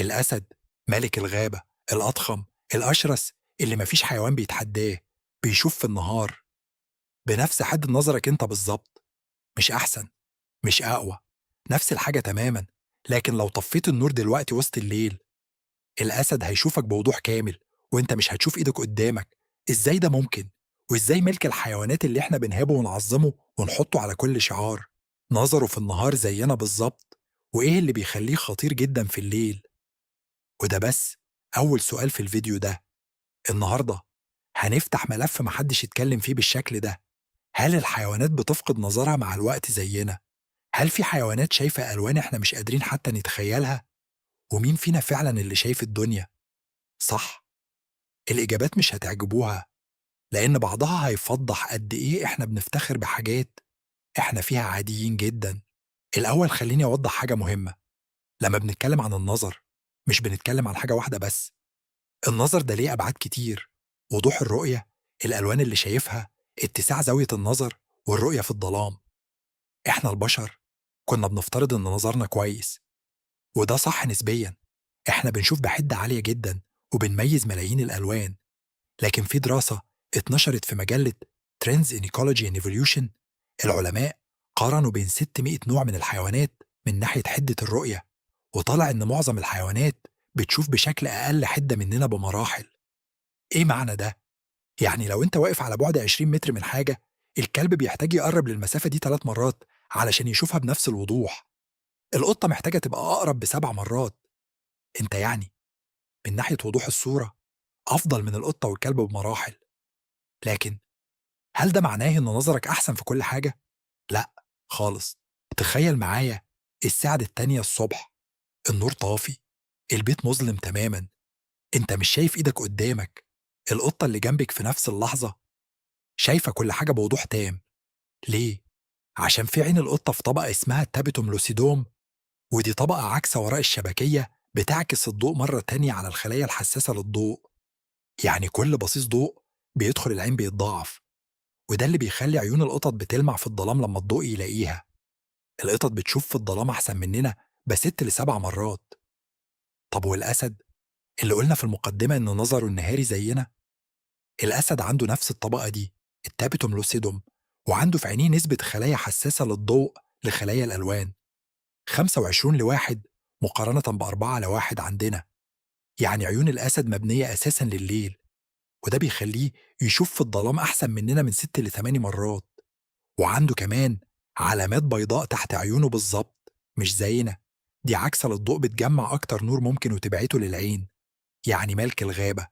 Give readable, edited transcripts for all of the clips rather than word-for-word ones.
الأسد، ملك الغابة، الأضخم، الأشرس، اللي مفيش حيوان بيتحداه، بيشوف في النهار بنفس حد نظرك انت بالظبط. مش أحسن، مش أقوى، نفس الحاجة تماما. لكن لو طفيت النور دلوقتي وسط الليل، الأسد هيشوفك بوضوح كامل، وانت مش هتشوف ايدك قدامك. ازاي ده ممكن؟ وازاي ملك الحيوانات اللي احنا بنهابه ونعظمه ونحطه على كل شعار نظره في النهار زينا بالظبط؟ وايه اللي بيخليه خطير جدا في الليل؟ وده بس أول سؤال في الفيديو ده. النهاردة هنفتح ملف محدش يتكلم فيه بالشكل ده. هل الحيوانات بتفقد نظرها مع الوقت زينا؟ هل في حيوانات شايفة ألوان إحنا مش قادرين حتى نتخيلها؟ ومين فينا فعلا اللي شايف الدنيا؟ صح، الإجابات مش هتعجبوها، لأن بعضها هيفضح قد إيه إحنا بنفتخر بحاجات إحنا فيها عاديين جدا. الأول خليني أوضح حاجة مهمة. لما بنتكلم عن النظر، مش بنتكلم عن حاجة واحدة بس. النظر ده ليه أبعاد كتير: وضوح الرؤية، الألوان اللي شايفها، اتساع زاوية النظر، والرؤية في الظلام. إحنا البشر كنا بنفترض إن نظرنا كويس، وده صح نسبيا. إحنا بنشوف بحدة عالية جدا وبنميز ملايين الألوان. لكن في دراسة اتنشرت في مجلة Trends in Ecology and Evolution، العلماء قارنوا بين 600 نوع من الحيوانات من ناحية حدة الرؤية، وطلع إن معظم الحيوانات بتشوف بشكل أقل حدة مننا بمراحل. إيه معنى ده؟ يعني لو أنت واقف على بعد 20 متر من حاجة، الكلب بيحتاج يقرب للمسافة دي 3 مرات علشان يشوفها بنفس الوضوح. القطة محتاجة تبقى أقرب ب7 مرات. أنت يعني من ناحية وضوح الصورة أفضل من القطة والكلب بمراحل. لكن هل ده معناه إن نظرك أحسن في كل حاجة؟ لأ خالص. تخيل معايا الساعة التانية الصبح، النور طافي، البيت مظلم تماما، أنت مش شايف إيدك قدامك. القطة اللي جنبك في نفس اللحظة شايفة كل حاجة بوضوح تام. ليه؟ عشان في عين القطة في طبقة اسمها التابيتوم لوسيدوم، ودي طبقة عاكسة وراء الشبكية بتعكس الضوء مرة تانية على الخلايا الحساسة للضوء. يعني كل بصيص ضوء بيدخل العين بيتضاعف، وده اللي بيخلي عيون القطط بتلمع في الظلام لما الضوء يلاقيها. القطط بتشوف في الظلام أحسن مننا ب6 ل7 مرات. طب والأسد اللي قلنا في المقدمة إن نظره النهاري زينا؟ الأسد عنده نفس الطبقة دي، التابيتوم لوسيدوم، وعنده في عينيه نسبة خلايا حساسة للضوء لخلايا الألوان 25 ل1 مقارنة ب4 ل1 عندنا. يعني عيون الأسد مبنية أساسا لليل، وده بيخليه يشوف في الظلام أحسن مننا من 6 ل8 مرات. وعنده كمان علامات بيضاء تحت عيونه بالظبط، مش زينا. دي عكسة للضوء بتجمع أكتر نور ممكن وتبعته للعين. يعني ملك الغابة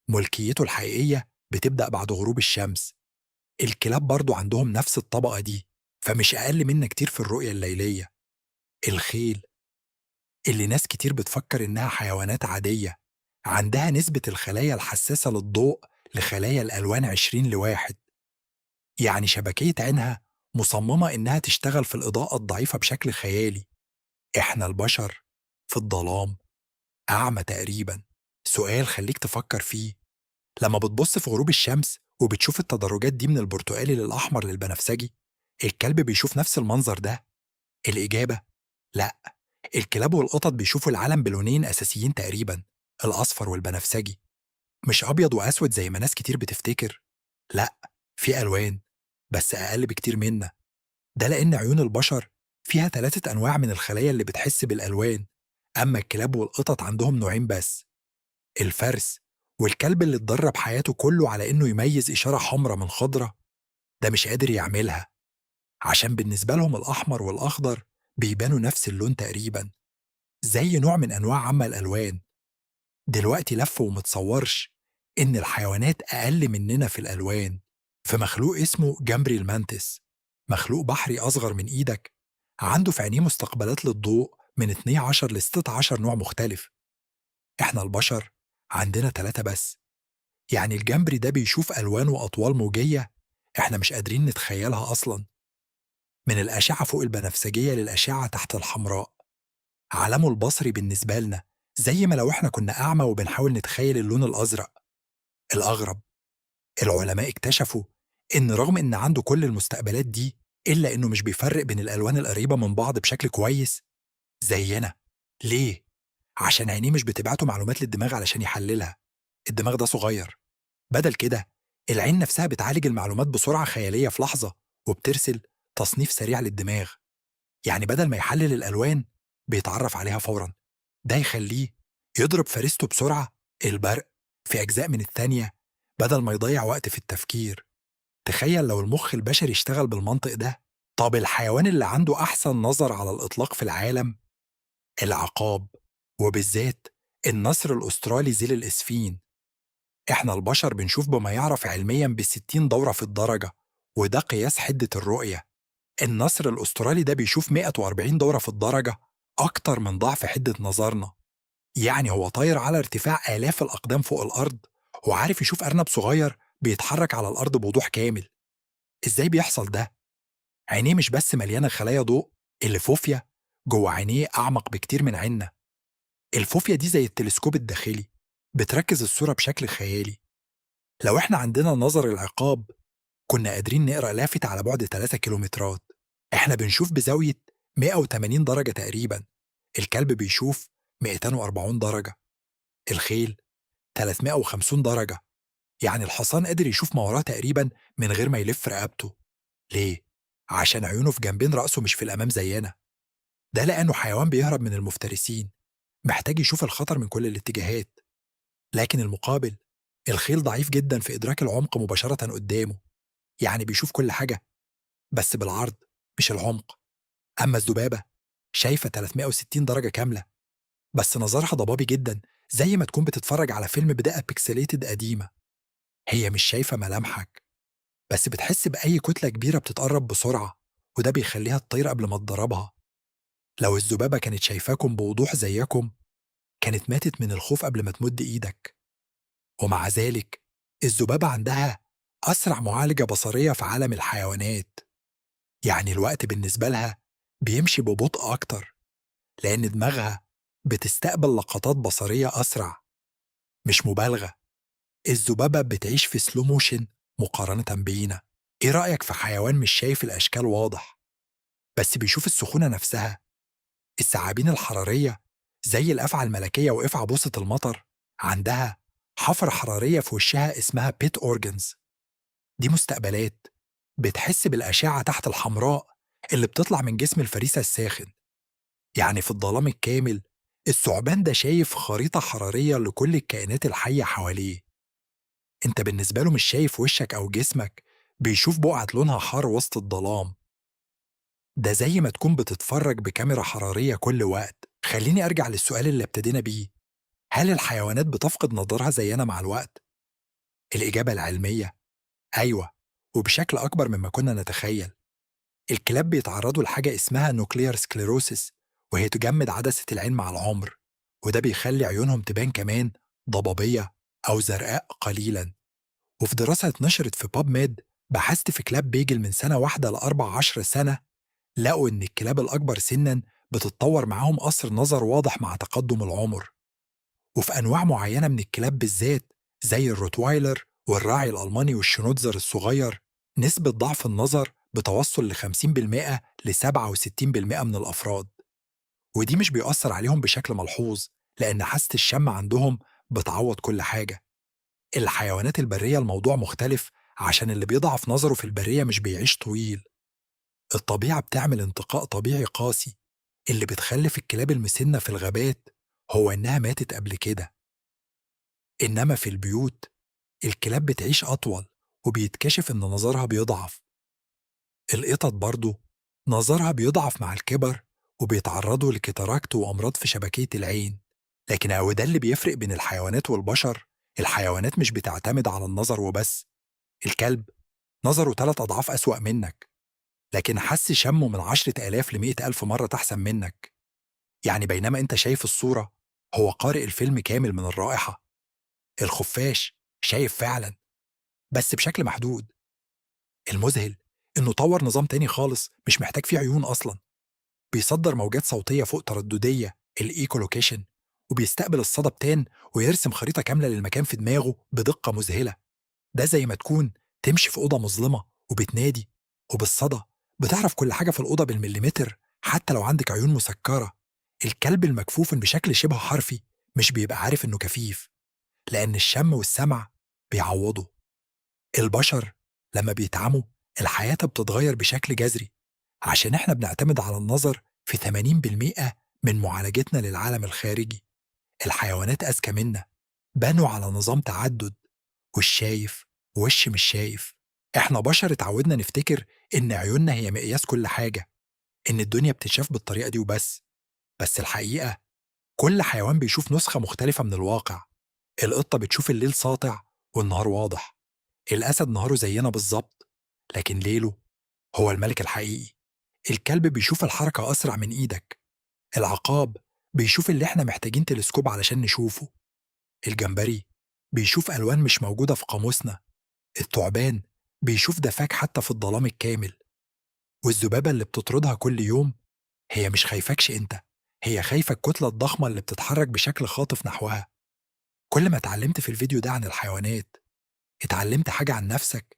ملكيته الحقيقية بتبدأ بعد غروب الشمس. الكلاب برضو عندهم نفس الطبقة دي، فمش أقل منا كتير في الرؤية الليلية. الخيل اللي ناس كتير بتفكر إنها حيوانات عادية، عندها نسبة الخلايا الحساسة للضوء لخلايا الألوان 20 ل1. يعني شبكية عينها مصممة إنها تشتغل في الإضاءة الضعيفة بشكل خيالي. إحنا البشر في الظلام أعمى تقريبا. سؤال خليك تفكر فيه: لما بتبص في غروب الشمس وبتشوف التدرجات دي من البرتقالي للأحمر للبنفسجي، الكلب بيشوف نفس المنظر ده؟ الإجابة لأ. الكلاب والقطط بيشوفوا العالم بلونين أساسيين تقريبا، الأصفر والبنفسجي. مش أبيض وأسود زي ما ناس كتير بتفتكر. لأ، في ألوان، بس أقل بكتير منا. ده لأن عيون البشر فيها 3 أنواع من الخلايا اللي بتحس بالألوان، أما الكلاب والقطط عندهم نوعين بس: الفرس، والكلب اللي اتدرب حياته كله على إنه يميز إشارة حمراء من خضرة ده مش قادر يعملها، عشان بالنسبة لهم الأحمر والأخضر بيبانوا نفس اللون تقريبا، زي نوع من أنواع عمى الألوان. دلوقتي لف ومتصورش إن الحيوانات أقل مننا في الألوان. في مخلوق اسمه جمبري المانتس، مخلوق بحري أصغر من إيدك، عنده في عينيه مستقبلات للضوء من 12 ل 16 نوع مختلف. إحنا البشر عندنا 3 بس. يعني الجمبري ده بيشوف ألوان وأطوال موجية إحنا مش قادرين نتخيلها أصلا، من الأشعة فوق البنفسجية للأشعة تحت الحمراء. عالمه البصري بالنسبة لنا زي ما لو إحنا كنا أعمى وبنحاول نتخيل اللون الأزرق. الأغرب، العلماء اكتشفوا إن رغم إن عنده كل المستقبلات دي، إلا إنه مش بيفرق بين الألوان القريبة من بعض بشكل كويس زينا. ليه؟ عشان عينيه مش بتبعته معلومات للدماغ علشان يحللها. الدماغ ده صغير. بدل كده العين نفسها بتعالج المعلومات بسرعة خيالية في لحظة، وبترسل تصنيف سريع للدماغ. يعني بدل ما يحلل الألوان بيتعرف عليها فورا. ده يخليه يضرب فريسته بسرعة، البرق، في أجزاء من الثانية، بدل ما يضيع وقت في التفكير. تخيل لو المخ البشري اشتغل بالمنطق ده. طب الحيوان اللي عنده أحسن نظر على الإطلاق في العالم؟ العقاب، وبالذات النسر الأسترالي ذيل الإسفين. إحنا البشر بنشوف بما يعرف علميا ب60 دورة في الدرجة، وده قياس حدة الرؤية. النسر الأسترالي ده بيشوف 140 دورة في الدرجة، أكتر من ضعف حدة نظرنا. يعني هو طاير على ارتفاع آلاف الأقدام فوق الأرض، وعارف يشوف أرنب صغير بيتحرك على الأرض بوضوح كامل. إزاي بيحصل ده؟ عينيه مش بس مليانة خلايا ضوء، الفوفيا جوه عينيه أعمق بكتير من عيننا. الفوفيا دي زي التلسكوب الداخلي، بتركز الصورة بشكل خيالي. لو إحنا عندنا نظر العقاب كنا قادرين نقرأ لافتة على بعد 3 كيلومترات. إحنا بنشوف بزاوية 180 درجة تقريبا. الكلب بيشوف 240 درجة، الخيل 350 درجة. يعني الحصان قادر يشوف ما وراه تقريبا من غير ما يلف رقبته. ليه؟ عشان عيونه في جنبين رأسه مش في الأمام زينا. ده لأنه حيوان بيهرب من المفترسين، محتاج يشوف الخطر من كل الاتجاهات. لكن المقابل، الخيل ضعيف جدا في إدراك العمق مباشرة قدامه. يعني بيشوف كل حاجة بس بالعرض مش العمق. أما الذبابة شايفة 360 درجة كاملة، بس نظرها ضبابي جدا، زي ما تكون بتتفرج على فيلم بدقة بيكسليتد قديمة. هي مش شايفة ملامحك، بس بتحس بأي كتلة كبيرة بتتقرب بسرعة، وده بيخليها تطير قبل ما تضربها. لو الذبابة كانت شايفاكم بوضوح زيكم كانت ماتت من الخوف قبل ما تمد إيدك. ومع ذلك الذبابة عندها أسرع معالجة بصرية في عالم الحيوانات. يعني الوقت بالنسبة لها بيمشي ببطء أكتر، لأن دماغها بتستقبل لقطات بصرية أسرع. مش مبالغة، الذبابة بتعيش في سلو موشن مقارنة بينا. إيه رأيك في حيوان مش شايف الأشكال واضح بس بيشوف السخونة نفسها؟ الثعابين الحرارية زي الأفعى الملكية وأفعى بوصة المطر عندها حفرة حرارية في وشها اسمها بيت أورجنز. دي مستقبلات بتحس بالأشعة تحت الحمراء اللي بتطلع من جسم الفريسة الساخن. يعني في الظلام الكامل الثعبان ده شايف خريطة حرارية لكل الكائنات الحية حواليه. انت بالنسبة له مش شايف وشك أو جسمك، بيشوف بقعة لونها حار وسط الظلام. ده زي ما تكون بتتفرج بكاميرا حرارية كل وقت. خليني أرجع للسؤال اللي ابتدينا بيه، هل الحيوانات بتفقد نظرها زينا مع الوقت؟ الإجابة العلمية أيوة، وبشكل أكبر مما كنا نتخيل. الكلاب بيتعرضوا لحاجة اسمها نوكليار سكليروسيس، وهي تجمد عدسة العين مع العمر، وده بيخلي عيونهم تبان كمان ضبابية أو زرقاء قليلا. وفي دراسة اتنشرت في باب ميد بحثت في كلاب بيجل من سنة واحدة ل14 سنة، لقوا إن الكلاب الأكبر سناً بتتطور معاهم قصر نظر واضح مع تقدم العمر. وفي أنواع معينة من الكلاب بالذات زي الروتوايلر والراعي الألماني والشنوتزر الصغير، نسبة ضعف النظر بتوصل ل 50% ل 67% من الأفراد. ودي مش بيأثر عليهم بشكل ملحوظ، لأن حاسة الشم عندهم بتعوض كل حاجة. الحيوانات البرية الموضوع مختلف، عشان اللي بيضعف نظره في البرية مش بيعيش طويل. الطبيعة بتعمل انتقاء طبيعي قاسي، اللي بتخلف الكلاب المسنة في الغابات هو إنها ماتت قبل كده. إنما في البيوت الكلاب بتعيش أطول، وبيتكشف إن نظرها بيضعف. القطط برضو نظرها بيضعف مع الكبر، وبيتعرضوا لكتاراكت وأمراض في شبكية العين. لكن هو ده اللي بيفرق بين الحيوانات والبشر. الحيوانات مش بتعتمد على النظر وبس. الكلب نظره 3 أضعاف أسوأ منك، لكن حس شمه من 10,000 ل100,000 مرة أحسن منك. يعني بينما أنت شايف الصورة، هو قارئ الفيلم كامل من الرائحة. الخفاش شايف فعلا بس بشكل محدود. المذهل إنه طور نظام تاني خالص مش محتاج فيه عيون أصلا، بيصدر موجات صوتية فوق ترددية الإيكولوكيشن، وبيستقبل الصدى بتان ويرسم خريطة كاملة للمكان في دماغه بدقة مذهلة. ده زي ما تكون تمشي في أوضة مظلمة وبتنادي، وبالصدى بتعرف كل حاجة في الأوضة بالمليمتر حتى لو عندك عيون مسكرة. الكلب المكفوف بشكل شبه حرفي مش بيبقى عارف إنه كفيف، لأن الشم والسمع بيعوضوا. البشر لما بيتعموا الحياة بتتغير بشكل جذري، عشان إحنا بنعتمد على النظر في 80% من معالجتنا للعالم الخارجي. الحيوانات أذكى منا، بنوا على نظام تعدد، وش شايف ووش مش شايف. إحنا بشر اتعودنا نفتكر إن عيوننا هي مقياس كل حاجة، إن الدنيا بتتشاف بالطريقة دي وبس. بس الحقيقة كل حيوان بيشوف نسخة مختلفة من الواقع. القطة بتشوف الليل ساطع والنهار واضح، الأسد نهاره زينا بالظبط لكن ليله هو الملك الحقيقي. الكلب بيشوف الحركة أسرع من إيدك، العقاب بيشوف اللي إحنا محتاجين تلسكوب علشان نشوفه، الجمبري بيشوف ألوان مش موجودة في قاموسنا، الثعبان بيشوف دفاك حتى في الظلام الكامل، والذبابة اللي بتطردها كل يوم هي مش خايفاكش أنت، هي خايفة الكتلة الضخمة اللي بتتحرك بشكل خاطف نحوها. كل ما اتعلمت في الفيديو ده عن الحيوانات اتعلمت حاجة عن نفسك،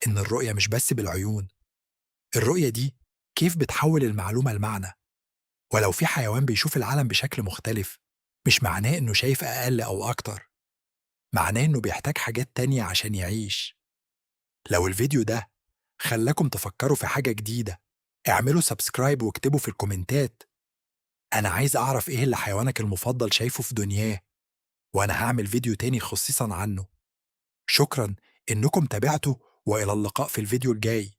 إن الرؤية مش بس بالعيون، الرؤية دي كيف بتحول المعلومة لمعنى. ولو في حيوان بيشوف العالم بشكل مختلف مش معناه إنه شايف أقل أو أكتر، معناه إنه بيحتاج حاجات تانية عشان يعيش. لو الفيديو ده خلاكم تفكروا في حاجة جديدة اعملوا سبسكرايب واكتبوا في الكومنتات أنا عايز أعرف إيه اللي حيوانك المفضل شايفه في دنياه، وأنا هعمل فيديو تاني خصيصا عنه. شكرا إنكم تابعتوا، وإلى اللقاء في الفيديو الجاي.